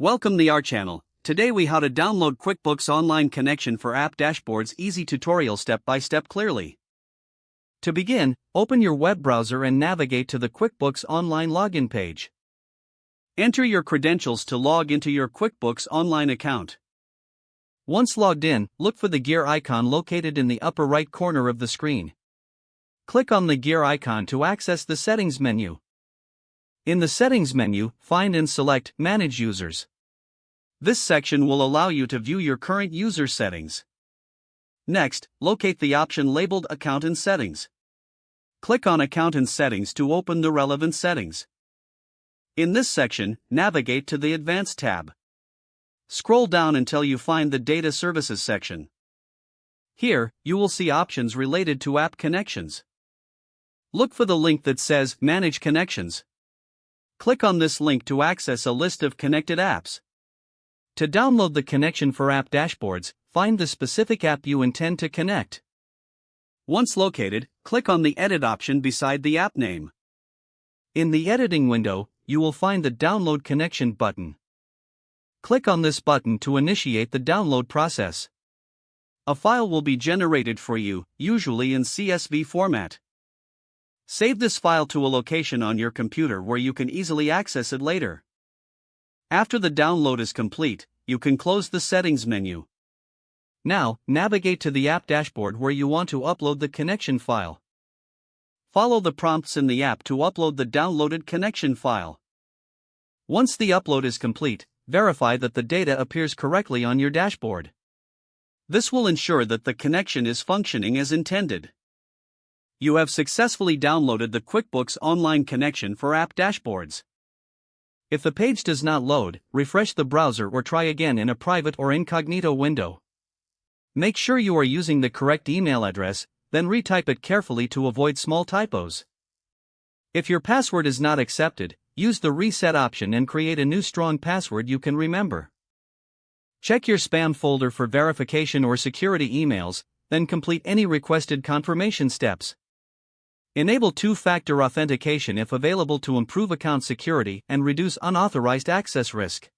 Welcome to our channel. Today we how to download QuickBooks Online connection for app dashboards easy tutorial step by step clearly. To begin, open your web browser and navigate to the QuickBooks Online login page. Enter your credentials to log into your QuickBooks Online account. Once logged in, look for the gear icon located in the upper right corner of the screen. Click on the gear icon to access the settings menu. In the Settings menu, find and select Manage Users. This section will allow you to view your current user settings. Next, locate the option labeled Account and Settings. Click on Account and Settings to open the relevant settings. In this section, navigate to the Advanced tab. Scroll down until you find the Data Services section. Here, you will see options related to app connections. Look for the link that says Manage Connections. Click on this link to access a list of connected apps. To download the connection for app dashboards, find the specific app you intend to connect. Once located, click on the Edit option beside the app name. In the editing window, you will find the Download Connection button. Click on this button to initiate the download process. A file will be generated for you, usually in CSV format. Save this file to a location on your computer where you can easily access it later. After the download is complete, you can close the Settings menu. Now, navigate to the app dashboard where you want to upload the connection file. Follow the prompts in the app to upload the downloaded connection file. Once the upload is complete, verify that the data appears correctly on your dashboard. This will ensure that the connection is functioning as intended. You have successfully downloaded the QuickBooks Online connection for app dashboards. If the page does not load, refresh the browser or try again in a private or incognito window. Make sure you are using the correct email address, then retype it carefully to avoid small typos. If your password is not accepted, use the Reset option and create a new strong password you can remember. Check your spam folder for verification or security emails, then complete any requested confirmation steps. Enable two-factor authentication if available to improve account security and reduce unauthorized access risk.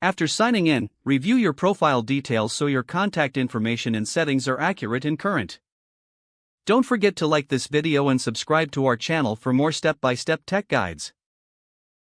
After signing in, review your profile details so your contact information and settings are accurate and current. Don't forget to like this video and subscribe to our channel for more step-by-step tech guides.